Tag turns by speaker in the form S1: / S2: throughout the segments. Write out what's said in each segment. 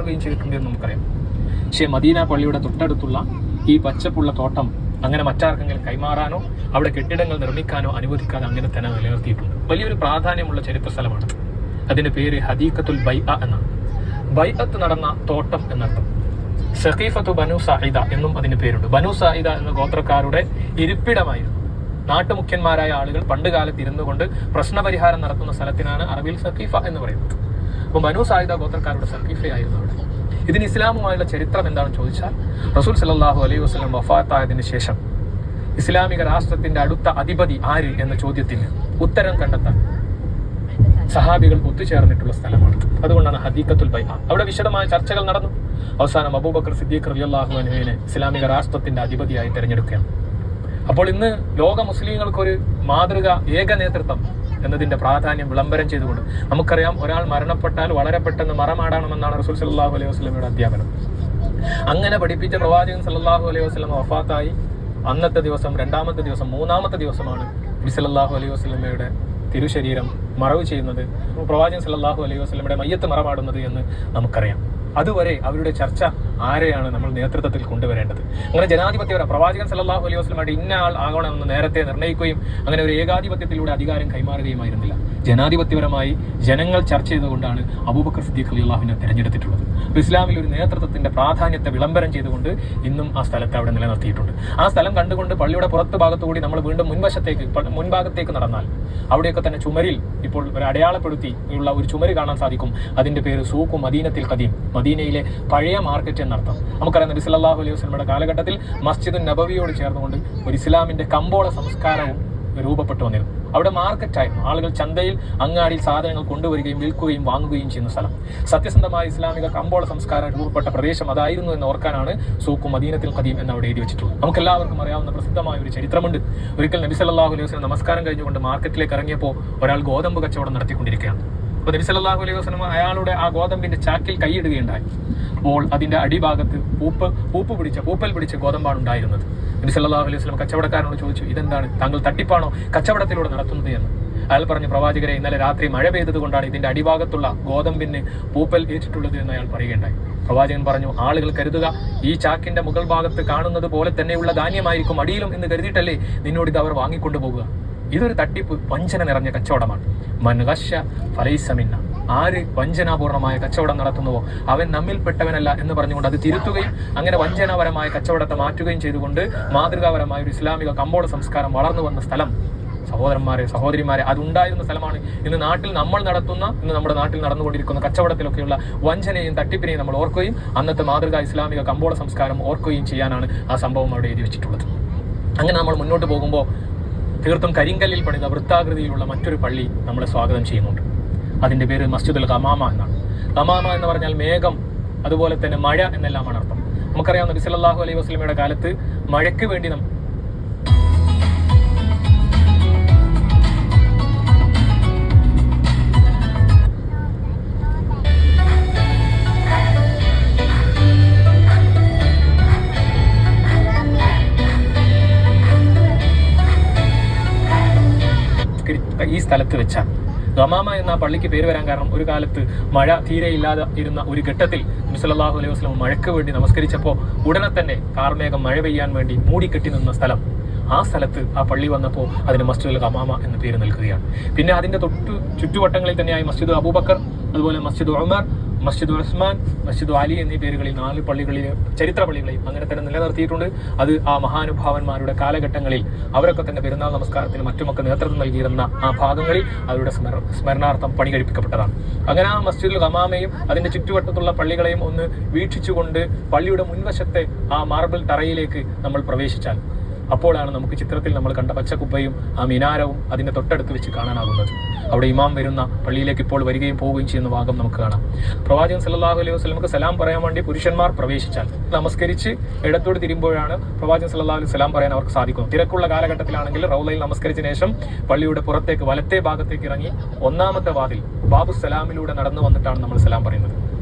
S1: കൈമാറുകയും ചെയ്തിട്ടുണ്ട് എന്ന് നമുക്കറിയാം. പക്ഷേ മദീന പള്ളിയുടെ തൊട്ടടുത്തുള്ള ഈ പച്ചപ്പുള്ള തോട്ടം അങ്ങനെ മറ്റാർക്കെങ്കിലും കൈമാറാനോ അവിടെ കെട്ടിടങ്ങൾ നിർമ്മിക്കാനോ അനുവദിക്കാതെ അങ്ങനെ തന്നെ നിലനിർത്തിയിട്ടുണ്ട്. വലിയൊരു പ്രാധാന്യമുള്ള ചരിത്ര സ്ഥലമാണ്. അതിന്റെ പേര് ഹദീഖത്തുൽ ബൈഅ എന്നാണ്. ബൈഅത്ത് നടന്ന തോട്ടം എന്നർത്ഥം. സഖീഫത്തു ബനു സായിദ എന്നും അതിന് പേരുണ്ട്. ബനു സായിദ എന്ന ഗോത്രക്കാരുടെ ഇരിപ്പിടമായിരുന്നു. നാട്ടുമുഖ്യന്മാരായ ആളുകൾ പണ്ട് കാലത്ത് ഇരുന്നു കൊണ്ട് പ്രശ്നപരിഹാരം നടത്തുന്ന സ്ഥലത്തിനാണ് അറബിയിൽ സഖീഫ എന്ന് പറയുന്നത്. അപ്പോൾ ബനു സായിദ ഗോത്രക്കാരുടെ സഖീഫയായിരുന്നു അവിടെ. ഇതിന് ഇസ്ലാമുമായുള്ള ചരിത്രം എന്താണെന്ന് ചോദിച്ചാൽ, റസൂൽ സല്ലല്ലാഹു അലൈഹി വസല്ലം വഫാത്തായതിനു ശേഷം ഇസ്ലാമിക രാഷ്ട്രത്തിന്റെ അടുത്ത അധിപതി ആര് എന്ന ചോദ്യത്തിന് ഉത്തരം കണ്ടെത്താൻ സഹാബികൾ ഒത്തുചേർന്നിട്ടുള്ള സ്ഥലമാണ്. അതുകൊണ്ടാണ് ഹദീഖത്തുൽ ബൈഅ. അവിടെ വിശദമായ ചർച്ചകൾ നടന്നു. അവസാനം അബൂബക്കർ സിദ്ദീഖ് റളിയല്ലാഹു അൻഹുവിനെ ഇസ്ലാമിക രാഷ്ട്രത്തിന്റെ അധിപതിയായി തെരഞ്ഞെടുക്കുകയാണ്. അപ്പോൾ ഇന്ന് ലോക മുസ്ലിങ്ങൾക്കൊരു മാതൃക ഏക നേതൃത്വം എന്നതിന്റെ പ്രാധാന്യം വിളംബരം ചെയ്തുകൊണ്ട് നമുക്കറിയാം, ഒരാൾ മരണപ്പെട്ടാൽ വളരെ പെട്ടെന്ന് മറമാടണമെന്നാണ് റസൂൽ സല്ലല്ലാഹു അലൈഹി വസല്ലമയുടെ അധ്യാപനം. അങ്ങനെ പഠിപ്പിച്ച പ്രവാചകൻ സല്ലല്ലാഹു അലൈഹി വസല്ലം വഫാത്തായി അന്നത്തെ ദിവസം, രണ്ടാമത്തെ ദിവസം, മൂന്നാമത്തെ ദിവസമാണ് നബി സല്ലല്ലാഹു അലൈഹി വസല്ലമയുടെ തിരുശരീരം മറവ് ചെയ്യുന്നത്, പ്രവാചകൻ സല്ലല്ലാഹു അലൈഹി വസല്ലമയുടെ മയ്യത്ത് മറമാടുന്നത് എന്ന് നമുക്കറിയാം. അതുവരെ അവരുടെ ചർച്ച ആരെയാണ് നമ്മൾ നേതൃത്വത്തിൽ കൊണ്ടുവരേണ്ടത്. അങ്ങനെ ജനാധിപത്യപരം പ്രവാചകൻ സല്ലല്ലാഹു അലൈഹി വസല്ലമയുടെ ഇന്ന ആൾ ആകണമെന്ന് നേരത്തെ നിർണ്ണയിക്കുകയും അങ്ങനെ ഒരു ഏകാധിപത്യത്തിലൂടെ അധികാരം കൈമാറുകയുമായിരുന്നില്ല. ജനാധിപത്യപരമായി ജനങ്ങൾ ചർച്ച ചെയ്തുകൊണ്ടാണ് അബൂബക്കർ സിദ്ദീഖ് റളിയല്ലാഹുവിനെ തെരഞ്ഞെടുത്തിട്ടുള്ളത്. ഇസ്ലാമിൽ ഒരു നേതൃത്വത്തിന്റെ പ്രാധാന്യത്തെ വിളംബരം ചെയ്തുകൊണ്ട് ഇന്നും ആ സ്ഥലത്ത് അവിടെ നിലനിർത്തിയിട്ടുണ്ട്. ആ സ്ഥലം കണ്ടുകൊണ്ട് പള്ളിയുടെ പുറത്ത് ഭാഗത്തുകൂടി നമ്മൾ വീണ്ടും മുൻഭാഗത്തേക്ക് നടന്നാൽ അവിടെയൊക്കെ തന്നെ ചുമരിൽ ഇപ്പോൾ ഒരു അടയാളപ്പെടുത്തി ഉള്ള ഒരു ചുമര് കാണാൻ സാധിക്കും. അതിന്റെ പേര് സൂഖു മദീനത്തിൽ ഖദീം, മദീനയിലെ പഴയ മാർക്കറ്റ് എന്നർത്ഥം. നമുക്കറിയാം, നബി സല്ലല്ലാഹു അലൈഹി വസല്ലമയുടെ കാലഘട്ടത്തിൽ മസ്ജിദുൻ നബവിയോട് ചേർന്നുകൊണ്ട് ഒരു ഇസ്ലാമിന്റെ കമ്പോള സംസ്കാരവും രൂപപ്പെട്ടു വന്നിരുന്നു. അവിടെ മാർക്കറ്റായിരുന്നു. ആളുകൾ ചന്തയിൽ, അങ്ങാടിയിൽ സാധനങ്ങൾ കൊണ്ടുവരികയും വിൽക്കുകയും വാങ്ങുകയും ചെയ്യുന്ന സ്ഥലം. സത്യസന്ധമായ ഇസ്ലാമിക കമ്പോള സംസ്കാരം രൂപപ്പെട്ട പ്രദേശം അതായിരുന്നു എന്ന് ഓർക്കാനാണ് സൂഖു മദീനത്തിൽ ഖദീം എന്ന് അവിടെ എഴുതി വെച്ചിട്ടുള്ളത്. നമുക്കെല്ലാവർക്കും അറിയാവുന്ന പ്രസിദ്ധമായ ഒരു ചരിത്രമുണ്ട്. ഒരിക്കൽ നബി സല്ലല്ലാഹു അലൈഹി വസല്ലം നമസ്കാരം കഴിഞ്ഞുകൊണ്ട് മാർക്കറ്റിലേക്ക് ഇറങ്ങിയപ്പോൾ ഒരാൾ ഗോതമ്പ് കച്ചവടം നടത്തിക്കൊണ്ടിരിക്കുകയാണ്. അപ്പോൾ നബി സല്ലല്ലാഹു അലൈഹി വസല്ലം അയാളുടെ ആ ഗോതമ്പിന്റെ ചാക്കിൽ കൈയിടുകയുണ്ടായി. അപ്പോൾ അതിന്റെ അടിഭാഗത്ത് പൂപ്പൽ പിടിച്ച ഗോതമ്പാണ് ഉണ്ടായിരുന്നത്. നബി സല്ലല്ലാഹു അലൈഹി വസല്ലം കച്ചവടക്കാരനോട് ചോദിച്ചു, ഇതെന്താണ്, താങ്കൾ തട്ടിപ്പാണോ കച്ചവടത്തിലൂടെ നടത്തുന്നത് എന്ന്. അയാൾ പറഞ്ഞു, പ്രവാചകരെ, ഇന്നലെ രാത്രി മഴ പെയ്തത് കൊണ്ടാണ് ഇതിന്റെ അടിഭാഗത്തുള്ള ഗോതമ്പിന് പൂപ്പൽ ഏറ്റിട്ടുള്ളത് എന്ന് അയാൾ പറയുകയുണ്ടായി. പ്രവാചകൻ പറഞ്ഞു, ആളുകൾ കരുതുക ഈ ചാക്കിന്റെ മുകൾ ഭാഗത്ത് കാണുന്നത് പോലെ തന്നെയുള്ള ധാന്യമായിരിക്കും അടിയിലും എന്ന് കരുതിയിട്ടല്ലേ നിന്നോട് ഇത് അവർ വാങ്ങിക്കൊണ്ടു പോകുക. ഇതൊരു തട്ടിപ്പ്, വഞ്ചന നിറഞ്ഞ കച്ചവടമാണ്. മൻ ഗശ്ശ ഫലൈസ മിന്ന, ആര് വഞ്ചനാപൂർണമായ കച്ചവടം നടത്തുന്നുവോ അവൻ നമ്മിൽപ്പെട്ടവനല്ല എന്ന് പറഞ്ഞുകൊണ്ട് അത് തിരുത്തുകയും അങ്ങനെ വഞ്ചനാപരമായ കച്ചവടത്തെ മാറ്റുകയും ചെയ്തുകൊണ്ട് മാതൃകാപരമായ ഒരു ഇസ്ലാമിക കമ്പോള സംസ്കാരം വളർന്നു വന്ന സ്ഥലം, സഹോദരന്മാരെ സഹോദരിമാരെ, അതുണ്ടായിരുന്ന സ്ഥലമാണ്. ഇന്ന് നമ്മുടെ നാട്ടിൽ നടന്നുകൊണ്ടിരിക്കുന്ന കച്ചവടത്തിലൊക്കെയുള്ള വഞ്ചനയും തട്ടിപ്പിനെയും നമ്മൾ ഓർക്കുകയും അന്നത്തെ മാതൃകാ ഇസ്ലാമിക കമ്പോള സംസ്കാരം ഓർക്കുകയും ചെയ്യാനാണ് ആ സംഭവം അവിടെ എഴുതി വെച്ചിട്ടുള്ളത്. അങ്ങനെ നമ്മൾ മുന്നോട്ട് പോകുമ്പോൾ തീർത്തും കരിങ്കല്ലിൽ പണിത വൃത്താകൃതിയിലുള്ള മറ്റൊരു പള്ളി നമ്മളെ സ്വാഗതം ചെയ്യുന്നുണ്ട്. അതിന്റെ പേര് മസ്ജിദുൽ ഖമാമ എന്നാണ്. ഖമാമ എന്ന് പറഞ്ഞാൽ മേഘം, അതുപോലെ തന്നെ മഴ എന്നെല്ലാമാണ് അർത്ഥം. നമുക്കറിയാം, നബി സല്ലല്ലാഹു അലൈഹി വസല്ലമയുടെ കാലത്ത് മഴയ്ക്ക് വേണ്ടി ഈ സ്ഥലത്ത് വെച്ചാണ്. ഖമാമ എന്ന പള്ളിക്ക് പേര് വരാൻ കാരണം, ഒരു കാലത്ത് മഴ തീരെ ഇല്ലാതെ ഇരുന്ന ഒരു ഘട്ടത്തിൽ നബി സല്ലല്ലാഹു അലൈഹി വസല്ലം മഴയ്ക്ക് വേണ്ടി നമസ്കരിച്ചപ്പോൾ ഉടനെ തന്നെ കാർമേഘം മഴ പെയ്യാൻ വേണ്ടി മൂടിക്കെട്ടി നിന്ന സ്ഥലം, ആ സ്ഥലത്ത് ആ പള്ളി വന്നപ്പോൾ അതിന് മസ്ജിദുൽ ഖമാമ എന്ന പേര് നൽകുകയാണ്. പിന്നെ അതിന്റെ ചുറ്റുവട്ടങ്ങളിൽ തന്നെയായി മസ്ജിദ് അബൂബക്കർ, അതുപോലെ മസ്ജിദ് ഉമർ, മസ്ജിദ് ഉസ്മാൻ, മസ്ജിദ് അലി എന്നീ പേരുകളിൽ 4 പള്ളികളിലും ചരിത്ര പള്ളികളെയും അങ്ങനെ തന്നെ നിലനിർത്തിയിട്ടുണ്ട്. അത് ആ മഹാനുഭാവന്മാരുടെ കാലഘട്ടങ്ങളിൽ അവരൊക്കെ തന്നെ പെരുന്നാൾ നമസ്കാരത്തിന് മറ്റുമൊക്കെ നേതൃത്വം നൽകിയിരുന്ന ആ ഭാഗങ്ങളിൽ അവരുടെ സ്മരണാർത്ഥം പണി കഴിപ്പിക്കപ്പെട്ടതാണ്. അങ്ങനെ ആ മസ്ജിദുൽ ഖമാമയും അതിന്റെ ചുറ്റുവട്ടത്തുള്ള പള്ളികളെയും ഒന്ന് വീക്ഷിച്ചുകൊണ്ട് പള്ളിയുടെ മുൻവശത്തെ ആ മാർബിൾ തറയിലേക്ക് നമ്മൾ പ്രവേശിച്ചാൽ അപ്പോഴാണ് നമുക്ക് ചിത്രത്തിൽ നമ്മൾ കണ്ട പച്ചക്കുപ്പയും ആ മിനാരവും അതിന്റെ തൊട്ടടുത്ത് വെച്ച് കാണാനാകുന്നത്. അവിടെ ഇമാം വരുന്ന പള്ളിയിലേക്ക് ഇപ്പോൾ വരികയും പോവുകയും ചെയ്യുന്ന ഭാഗം നമുക്ക് കാണാം. പ്രവാചകൻ സല്ലല്ലാഹു അലൈഹി വസല്ലമക്ക് സലാം പറയാൻ വേണ്ടി പുരുഷന്മാർ പ്രവേശിച്ചാൽ നമസ്കരിച്ച് ഇടത്തോട് തിരിയുമ്പോഴാണ് പ്രവാചകൻ സല്ലല്ലാഹു അലൈഹി വസല്ലം പറയാൻ അവർക്ക് സാധിക്കും. തിരക്കുള്ള കാലഘട്ടത്തിലാണെങ്കിൽ റൗളയിൽ നമസ്കരിച്ച ശേഷം പള്ളിയുടെ പുറത്തേക്ക് വലത്തെ ഭാഗത്തേക്ക് ഇറങ്ങി 1ാമത്തെ വാതിൽ ബാബു സലാമിലൂടെ നടന്നു വന്നിട്ടാണ് നമ്മൾ സലാം പറയുന്നത്.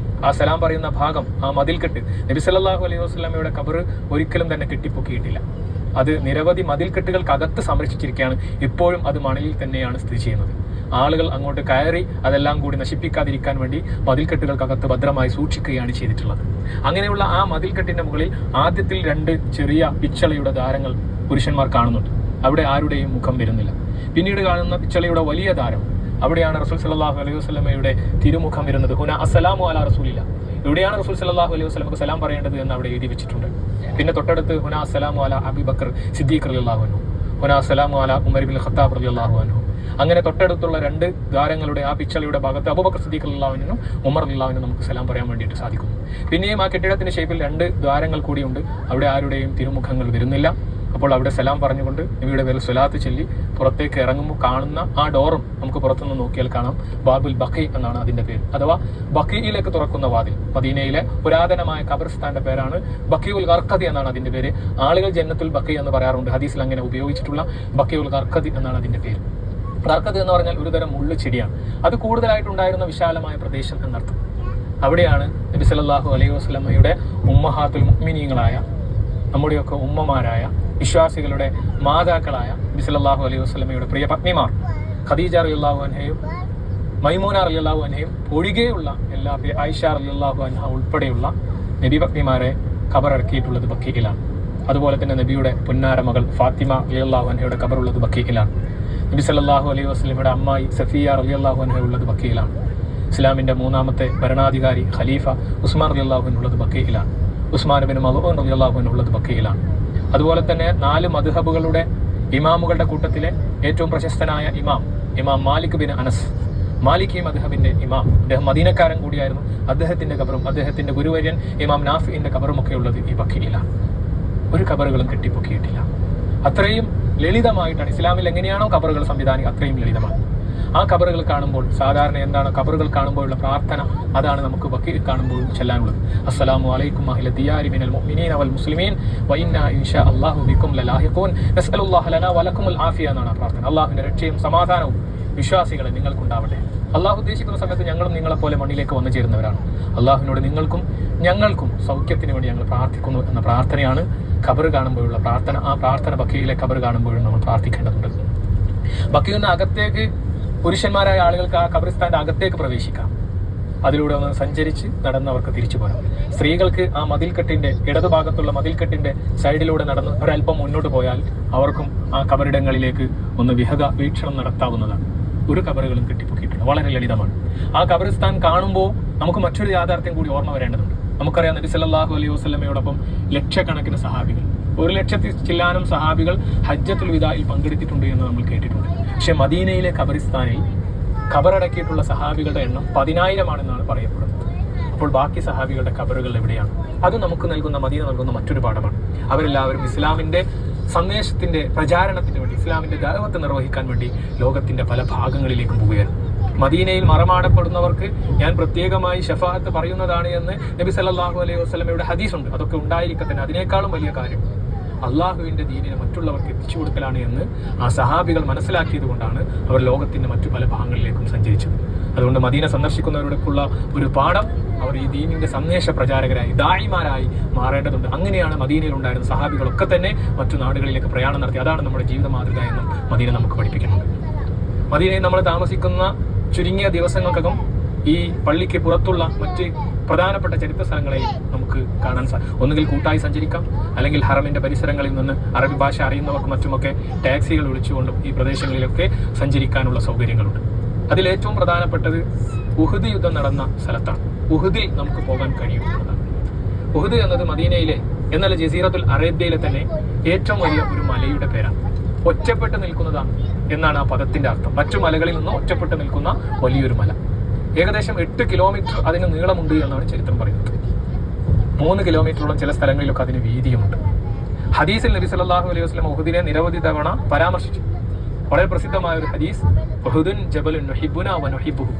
S1: ആ സലാം പറയുന്ന ഭാഗം, ആ മതിൽക്കെട്ട്, നബി സല്ലല്ലാഹു അലൈഹി വസല്ലമയുടെ ഖബർ ഒരിക്കലും തന്നെ കെട്ടിപ്പൊക്കിയിട്ടില്ല. അത് നിരവധി മതിൽക്കെട്ടുകൾക്കകത്ത് സംരക്ഷിച്ചിരിക്കുകയാണ്. ഇപ്പോഴും അത് മണലിൽ തന്നെയാണ് സ്ഥിതി ചെയ്യുന്നത്. ആളുകൾ അങ്ങോട്ട് കയറി അതെല്ലാം കൂടി നശിപ്പിക്കാതിരിക്കാൻ വേണ്ടി മതിൽക്കെട്ടുകൾക്കകത്ത് ഭദ്രമായി സൂക്ഷിക്കുകയാണ് ചെയ്തിട്ടുള്ളത്. അങ്ങനെയുള്ള ആ മതിൽക്കെട്ടിന്റെ മുകളിൽ ആദ്യത്തിൽ 2 ചെറിയ പിച്ചളയുടെ ദ്വാരങ്ങൾ പുരുഷന്മാർ കാണുന്നുണ്ട്. അവിടെ ആരുടെയും മുഖം വരുന്നില്ല. പിന്നീട് കാണുന്ന പിച്ചളയുടെ വലിയ ദ്വാരം, അവിടെയാണ് റസൂൽ സല്ലല്ലാഹു അലൈഹി വസല്ലമയുടെ തിരുമുഖം വരുന്നത്. ഹുന അസ്സലാമു അലാ റസൂലില്ല, എവിടെയാണ് റസൂൽ സല്ലല്ലാഹു അലൈഹി വസല്ലമക്ക് സലാം പറയേണ്ടത് എന്ന് അവിടെ എഴുതി വെച്ചിട്ടുണ്ട്. പിന്നെ തൊട്ടടുത്ത് ഹുന അസ്സലാമു അലാ അബൂബക്കർ സിദ്ദീഖ് റളിയല്ലാഹു അൻഹു, ഹുന അസ്സലാമു അലാ ഉമർ ഇബ്നുൽ ഖത്താബ് റളിയല്ലാഹു അൻഹു. അങ്ങനെ തൊട്ടടുത്തുള്ള 2 ദ്വാരങ്ങളുടെ ആ പിച്ചളയുടെ ഭാഗത്ത് അബൂബക്കർ സിദ്ദീഖ് റളിയല്ലാഹു അൻഹു, ഉമർ റളിയല്ലാഹു അൻഹു നമുക്ക് സലാം പറയാൻ വേണ്ടിയിട്ട് സാധിക്കുന്നു. പിന്നെയും ആ കെട്ടിടത്തിന്റെ ഷേപ്പിൽ 2 ദ്വാരങ്ങൾ കൂടിയുണ്ട്. അവിടെ ആരുടെയും തിരുമുഖങ്ങൾ വരുന്നില്ല. അപ്പോൾ അവിടെ സലാം പറഞ്ഞുകൊണ്ട് നബിയുടെ പേരിൽ സ്വലാത്ത് ചൊല്ലി പുറത്തേക്ക് ഇറങ്ങുമ്പോൾ കാണുന്ന ആ ഡോറും നമുക്ക് പുറത്തുനിന്ന് നോക്കിയാൽ കാണാം ബാബുൽ ബഖി എന്നാണ് അതിന്റെ പേര്, അഥവാ ബഖിയിലേക്ക് തുറക്കുന്ന വാതിൽ. മദീനയിലെ പുരാതനമായ ഖബർസ്ഥാന്റെ പേരാണ് ബഖിഉൽ ഖർഖദി എന്നാണ് അതിന്റെ പേര്. ആളുകൾ ജന്നത്തുൽ ബഖി എന്ന് പറയാറുണ്ട്. ഹദീസിൽ അങ്ങനെ ഉപയോഗിച്ചിട്ടുള്ള ബഖിഉൽ ഖർഖദി എന്നാണ് അതിന്റെ പേര്. ഖർഖദ് എന്ന് പറഞ്ഞാൽ ഒരു തരം മുള്ളു ചെടിയാണ്. അത് കൂടുതലായിട്ടുണ്ടായിരുന്ന വിശാലമായ പ്രദേശം എന്നർത്ഥം. അവിടെയാണ് നബി സല്ലല്ലാഹു അലൈഹി വസല്ലമയുടെ ഉമ്മഹാത്തുൽ മുഅ്മിനീങ്ങളായ, നമ്മുടെയൊക്കെ ഉമ്മമാരായ, വിശ്വാസികളുടെ മാതാക്കളായ നബി സല്ലല്ലാഹു അലൈഹി വസല്ലമയുടെ പ്രിയ പത്നിമാർ ഖദീജ റളിയല്ലാഹു അൻഹയും മൈമൂന റളിയല്ലാഹു അൻഹയും ഒഴികെയുള്ള എല്ലാ, ആയിഷ റളിയല്ലാഹു അൻഹ ഉൾപ്പെടെയുള്ള നബി പത്നിമാരെ ഖബറടക്കിയിട്ടുള്ളത് ബഖീഇലാണ്. അതുപോലെ തന്നെ നബിയുടെ പുന്നാര മകൾ ഫാത്തിമ റളിയല്ലാഹു അൻഹയുടെ ഖബറുള്ളത് ബഖീഇലാണ്. നബി സല്ലല്ലാഹു അലൈഹി വസല്ലമയുടെ അമ്മായി സഫിയ റളിയല്ലാഹു അൻഹ ഉള്ളത് ബഖീഇലാണ്. ഇസ്ലാമിന്റെ 3ാമത്തെ ഭരണാധികാരി ഖലീഫ ഉസ്മാൻ റളിയല്ലാഹു അൻഹു ഉള്ളത് ബഖീഇലാണ്. ഉസ്മാൻ ഇബ്നു മദ്ഊൻ റളിയല്ലാഹു അൻഹു ഉള്ളത് ബഖീഇലാണ്. അതുപോലെ തന്നെ 4 മദ്ഹബുകളുടെ ഇമാമുകളുടെ കൂട്ടത്തിലെ ഏറ്റവും പ്രശസ്തനായ ഇമാം മാലിക് ബിൻ അനസ്, മാലിക്കി മദ്ഹബിന്റെ ഇമാം, അദ്ദേഹം മദീനക്കാരൻ കൂടിയായിരുന്നു. അദ്ദേഹത്തിന്റെ ഖബറും അദ്ദേഹത്തിന്റെ ഗുരുവര്യൻ ഇമാം നാഫിന്റെ ഖബറും ഒക്കെ ഉള്ളത് ഈ ബഖീഇലാണ്. ഒരു ഖബറുകളും കെട്ടിപ്പൊക്കിയിട്ടില്ല. അത്രയും ലളിതമായിട്ടാണ് ഇസ്ലാമിൽ എങ്ങനെയാണോ ഖബറുകൾ സംവിധാനം, അത്രയും ലളിതമാണ്. ആ ഖബറുകൾ കാണുമ്പോൾ സാധാരണ എന്താണ് ഖബറുകൾ കാണുമ്പോഴുള്ള പ്രാർത്ഥന, അതാണ് നമുക്ക് ബഖീ കാണുമ്പോൾ ചെല്ലാനുള്ളത്. അസ്സലാമു അലൈക്കും അഹ്ല ദിയാരി മിനൽ മുഅ്മിനീന വൽ മുസ്ലിമീൻ വ ഇന്നാ ഇൻഷാ അല്ലാഹു ബിക്കും ലലാഹിഖൂൻ നസ്അലുല്ലാഹ ലനാ വലക്കുമുൽ ആഫിയ എന്നാണ് പ്രാർത്ഥന. അല്ലാഹുവിന്റെ രക്ഷയും സമാധാനവും വിശ്വാസികളെ നിങ്ങൾക്കുണ്ടാവട്ടെ. അള്ളാഹു ഉദ്ദേശിക്കുന്ന സമയത്ത് ഞങ്ങളും നിങ്ങളെപ്പോലെ മണ്ണിലേക്ക് വന്നു ചേരുന്നവരാണ്. അള്ളാഹുവിനോട് നിങ്ങൾക്കും ഞങ്ങൾക്കും സൗഖ്യത്തിന് വേണ്ടി ഞങ്ങൾ പ്രാർത്ഥിക്കുന്നു എന്ന പ്രാർത്ഥനയാണ് ഖബർ കാണുമ്പോഴുള്ള പ്രാർത്ഥന. ആ പ്രാർത്ഥന ബഖീയിലെ ഖബർ കാണുമ്പോഴും നമ്മൾ പ്രാർത്ഥിക്കേണ്ടതുണ്ട്. ബഖീഇന് അകത്തേക്ക് പുരുഷന്മാരായ ആളുകൾക്ക് ആ ഖബറിസ്ഥാന്റെ അകത്തേക്ക് പ്രവേശിക്കാം. അതിലൂടെ ഒന്ന് സഞ്ചരിച്ച് നടന്നവർക്ക് തിരിച്ചു പോരാം. സ്ത്രീകൾക്ക് ആ മതിൽക്കെട്ടിന്റെ ഇടതുഭാഗത്തുള്ള മതിൽക്കെട്ടിന്റെ സൈഡിലൂടെ നടന്ന് ഒരല്പം മുന്നോട്ട് പോയാൽ അവർക്കും ആ ഖബറിടങ്ങളിലേക്ക് ഒന്ന് വീക്ഷണം നടത്താവുന്നതാണ്. ഒരു ഖബറുകളും കെട്ടിപ്പൊക്കിയിട്ടുണ്ട്. വളരെ ലളിതമാണ്. ആ ഖബറിസ്ഥാൻ കാണുമ്പോൾ നമുക്ക് മറ്റൊരു യാഥാർത്ഥ്യം കൂടി ഓർമ്മ വരേണ്ടതുണ്ട്. നമുക്കറിയാം നബി സല്ലല്ലാഹു അലൈഹി വസല്ലമയോടൊപ്പം ലക്ഷക്കണക്കിന് സഹാബികൾ, 100,000 ചില്ലാനം സഹാബികൾ ഹജ്ജത്തുൽ വിദായിൽ പങ്കെടുത്തിട്ടുണ്ട് എന്ന് നമ്മൾ കേട്ടിട്ടുണ്ട്. പക്ഷെ മദീനയിലെ ഖബറിസ്ഥാനിൽ ഖബറടക്കിയിട്ടുള്ള സഹാബികളുടെ എണ്ണം 10,000 ആണെന്നാണ് പറയപ്പെടുന്നത്. അപ്പോൾ ബാക്കി സഹാബികളുടെ ഖബറുകൾ എവിടെയാണ്? അത് നമുക്ക് നൽകുന്ന, മദീന നൽകുന്ന മറ്റൊരു പാഠമാണ്. അവരെല്ലാവരും ഇസ്ലാമിന്റെ സന്ദേശത്തിന്റെ പ്രചാരണത്തിന് വേണ്ടി, ഇസ്ലാമിന്റെ ദഅവത്ത് നിർവഹിക്കാൻ വേണ്ടി ലോകത്തിന്റെ പല ഭാഗങ്ങളിലേക്കും പോവുകയായിരുന്നു. മദീനയിൽ മറമാടപ്പെടുന്നവർക്ക് ഞാൻ പ്രത്യേകമായി ഷഫാഅത്ത് പറയുന്നതാണ് എന്ന് നബി സല്ലല്ലാഹു അലൈഹി വസല്ലമയുടെ ഹദീസുണ്ട്. അതൊക്കെ ഉണ്ടായിരിക്കത്തന്നെ അതിനേക്കാളും വലിയ കാര്യം അള്ളാഹുവിന്റെ ദീനിനെ മറ്റുള്ളവർക്ക് എത്തിച്ചു കൊടുക്കലാണ് എന്ന് ആ സഹാബികൾ മനസ്സിലാക്കിയത് കൊണ്ടാണ് അവർ ലോകത്തിന്റെ മറ്റു പല ഭാഗങ്ങളിലേക്കും സഞ്ചരിച്ചത്. അതുകൊണ്ട് മദീന സന്ദർശിക്കുന്നവരോടൊപ്പമുള്ള ഒരു പാഠം, അവർ ഈ ദീനിന്റെ സന്ദേശ പ്രചാരകരായി, ദായിമാരായി മാറേണ്ടതുണ്ട്. അങ്ങനെയാണ് മദീനയിൽ ഉണ്ടായിരുന്ന സഹാബികളൊക്കെ തന്നെ മറ്റു നാടുകളിലേക്ക് പ്രയാണം നടത്തി. അതാണ് നമ്മുടെ ജീവിത മാതൃക എന്നും മദീന നമുക്ക് പഠിപ്പിക്കുന്നുണ്ട്. മദീനയിൽ നമ്മൾ താമസിക്കുന്ന ചുരുങ്ങിയ ദിവസങ്ങൾക്കകം ഈ പള്ളിക്ക് പുറത്തുള്ള മറ്റ് പ്രധാനപ്പെട്ട ചരിത്ര സ്ഥലങ്ങളെയും നമുക്ക് കാണാൻ ഒന്നുകിൽ കൂട്ടായി സഞ്ചരിക്കാം, അല്ലെങ്കിൽ ഹറമിന്റെ പരിസരങ്ങളിൽ നിന്ന് അറബി ഭാഷ അറിയുന്നവർക്കും മറ്റുമൊക്കെ ടാക്സികൾ വിളിച്ചുകൊണ്ടും ഈ പ്രദേശങ്ങളിലൊക്കെ സഞ്ചരിക്കാനുള്ള സൗകര്യങ്ങളുണ്ട്. അതിലേറ്റവും പ്രധാനപ്പെട്ടത് ഉഹുദ് യുദ്ധം നടന്ന സ്ഥലത്താണ്. ഉഹുദിൽ നമുക്ക് പോകാൻ കഴിയുന്നതാണ്. ഉഹുദ് എന്നത് മദീനയിലെ, എന്നാൽ ജസീറത്തുൽ അറേബ്യയിലെ തന്നെ ഏറ്റവും വലിയ ഒരു മലയുടെ പേരാണ്. ഒറ്റപ്പെട്ട് നിൽക്കുന്നതാണ് എന്നാണ് ആ പദത്തിന്റെ അർത്ഥം. മറ്റു മലകളിൽ നിന്ന് ഒറ്റപ്പെട്ട് നിൽക്കുന്ന വലിയൊരു മല. ഏകദേശം 8 കിലോമീറ്റർ അതിന് നീളമുണ്ട് എന്നാണ് ചരിത്രം പറയുന്നത്. 3 കിലോമീറ്ററോളം ചില സ്ഥലങ്ങളിലൊക്കെ അതിന് വീതിയുമുണ്ട്. ഹദീസിൽ നബി സല്ലല്ലാഹു അലൈഹി വസല്ലം ഉഹുദിനെ നിരവധി തവണ പരാമർശിച്ചു. വളരെ പ്രസിദ്ധമായ ഒരു ഹദീസ്, ഉഹുദുൻ ജബലുൻ നുഹിബ്ബുനാ വ നുഹിബ്ബുഹു,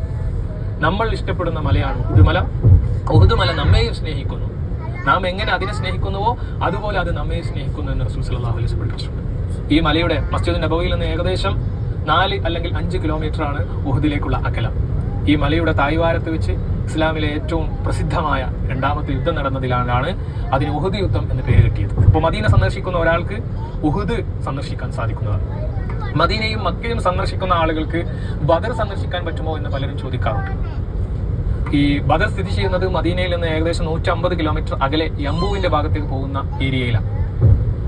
S1: നമ്മൾ ഇഷ്ടപ്പെടുന്ന മലയാണ് ഉഹുദ് മല. ഉഹുദ് മല നമ്മെയും സ്നേഹിക്കുന്നു. നാം എങ്ങനെ അതിനെ സ്നേഹിക്കുന്നുവോ അതുപോലെ അത് നമ്മെ സ്നേഹിക്കുന്നു എന്ന് റസൂൽ സല്ലല്ലാഹു അലൈഹി വസല്ലം പഠിപ്പിച്ചിട്ടുണ്ട്. ഈ മലയുടെ മസ്ജിദ് നബവിയിൽ നിന്ന് ഏകദേശം 4 അല്ലെങ്കിൽ 5 കിലോമീറ്ററാണ് ഉഹുദിലേക്കുള്ള അകലം. ഈ മലയുടെ തായ്വാരത്ത് വെച്ച് ഇസ്ലാമിലെ ഏറ്റവും പ്രസിദ്ധമായ 2ാമത്തെ യുദ്ധം നടന്നതിലാണ് അതിന് ഉഹുദ് യുദ്ധം എന്ന് പേര് കിട്ടിയത്. അപ്പോൾ മദീന സന്ദർശിക്കുന്ന ഒരാൾക്ക് ഉഹുദ് സന്ദർശിക്കാൻ സാധിക്കുന്നതാണ്. മദീനയും മക്കയും സന്ദർശിക്കുന്ന ആളുകൾക്ക് ബദർ സന്ദർശിക്കാൻ പറ്റുമോ എന്ന് പലരും ചോദിക്കാറുണ്ട്. ഈ ബദർ സ്ഥിതി ചെയ്യുന്നത് മദീനയിൽ നിന്ന് ഏകദേശം 150 കിലോമീറ്റർ അകലെ യംബുവിന്റെ ഭാഗത്തേക്ക് പോകുന്ന ഏരിയയിലാണ്.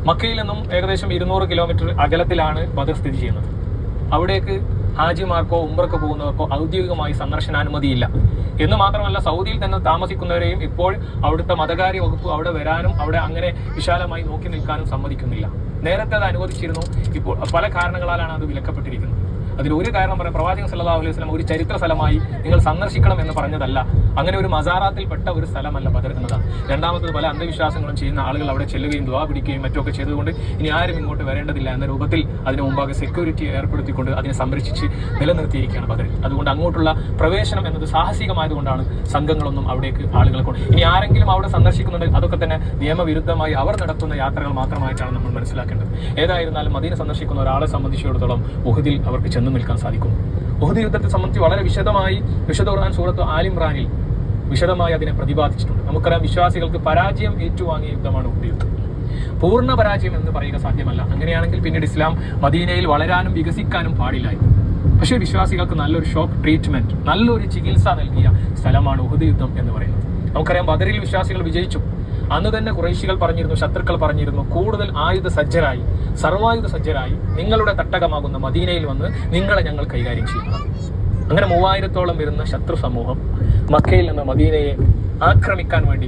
S1: മക്കയിൽ നിന്നും ഏകദേശം 200 കിലോമീറ്റർ അകലത്തിലാണ് ബദർ സ്ഥിതി ചെയ്യുന്നത്. അവിടേക്ക് ഹാജിമാർക്കോ ഉംറക്കോ പോകുന്നവർക്കോ ഔദ്യോഗികമായി സന്ദർശനാനുമതിയില്ല എന്ന് മാത്രമല്ല, സൗദിയിൽ തന്നെ താമസിക്കുന്നവരെയും ഇപ്പോൾ അവിടുത്തെ മതകാര്യ വകുപ്പ് അവിടെ വരാനും അവിടെ അങ്ങനെ വിശാലമായി നോക്കി നിൽക്കാനും സമ്മതിക്കുന്നില്ല. നേരത്തെ അത് അനുവദിച്ചിരുന്നു, ഇപ്പോൾ പല കാരണങ്ങളാലാണ് അത് വിലക്കപ്പെട്ടിരിക്കുന്നത്. അതിൽ ഒരു കാരണം പറയാം, പ്രവാചകൻ സല്ലല്ലാഹു അലൈഹി വസല്ലം ഒരു ചരിത്ര സ്ഥലമായി നിങ്ങൾ സന്ദർശിക്കണം എന്ന് പറഞ്ഞതല്ല, അങ്ങനെ ഒരു മസാറാത്തിൽപ്പെട്ട ഒരു സ്ഥലമല്ല ബദർ എന്നതാണ്. രണ്ടാമത്തത്, പല അന്ധവിശ്വാസങ്ങളും ചെയ്യുന്ന ആളുകൾ അവിടെ ചെല്ലുകയും ദുആ പിടിക്കുകയും മറ്റൊക്കെ ചെയ്തുകൊണ്ട് ഇനി ആരും ഇങ്ങോട്ട് വരേണ്ടതില്ല എന്ന രൂപത്തിൽ അതിന് മുമ്പാകെ സെക്യൂരിറ്റി ഏർപ്പെടുത്തിക്കൊണ്ട് അതിനെ സംരക്ഷിച്ച് നിലനിർത്തിയിരിക്കുകയാണ് ബദർ. അതുകൊണ്ട് അങ്ങോട്ടുള്ള പ്രവേശനം എന്നത് സാഹസികമായതുകൊണ്ടാണ് സംഘങ്ങളൊന്നും അവിടേക്ക് ആളുകളെ കൊണ്ട്. ഇനി ആരെങ്കിലും അവിടെ സന്ദർശിക്കുന്നുണ്ട്, അതൊക്കെ തന്നെ നിയമവിരുദ്ധമായി അവർ നടത്തുന്ന യാത്രകൾ മാത്രമായിട്ടാണ് നമ്മൾ മനസ്സിലാക്കേണ്ടത്. ഏതായിരുന്നാലും മദീന സന്ദർശിക്കുന്ന ഒരാളെ സംബന്ധിച്ചിടത്തോളം ഉഹദിൽ അവർക്ക് ചെന്ന് നിൽക്കാൻ സാധിക്കും. ഉഹദ് യുദ്ധത്തെ സംബന്ധിച്ച് വളരെ വിശുദ്ധ ഖുർആൻ സൂറത്ത് ആൽ ഇംറാനിൽ വിശദമായി അതിനെ പ്രതിപാദിച്ചിട്ടുണ്ട്. നമുക്കറിയാം, വിശ്വാസികൾക്ക് പരാജയം ഏറ്റുവാങ്ങിയ യുദ്ധമാണ് ഉഹദ് യുദ്ധം. പൂർണ്ണ പരാജയം എന്ന് പറയുക സാധ്യമല്ല. അങ്ങനെയാണെങ്കിൽ പിന്നീട് ഇസ്ലാം മദീനയിൽ വളരാനും വികസിക്കാനും പാടില്ലായിരുന്നു. പക്ഷേ വിശ്വാസികൾക്ക് നല്ലൊരു ഷോക്ക് ട്രീറ്റ്മെന്റ്, നല്ലൊരു ചികിത്സ നൽകിയ സ്ഥലമാണ് ഉഹദ് യുദ്ധം എന്ന് പറയുന്നത്. നമുക്കറിയാം, ബദറിൽ വിശ്വാസികൾ വിജയിച്ചു. അന്ന് തന്നെ ഖുറൈശികൾ പറഞ്ഞിരുന്നു, ശത്രുക്കൾ പറഞ്ഞിരുന്നു, കൂടുതൽ ആയുധ സജ്ജരായി, സർവായുധ സജ്ജരായി നിങ്ങളുടെ തട്ടകമാകുന്ന മദീനയിൽ വന്ന് നിങ്ങളെ ഞങ്ങൾ കൈകാര്യം ചെയ്യുന്നത്. അങ്ങനെ 3000-ഓളം വരുന്ന ശത്രു സമൂഹം മക്കയിൽ നിന്ന് മദീനയെ ആക്രമിക്കാൻ വേണ്ടി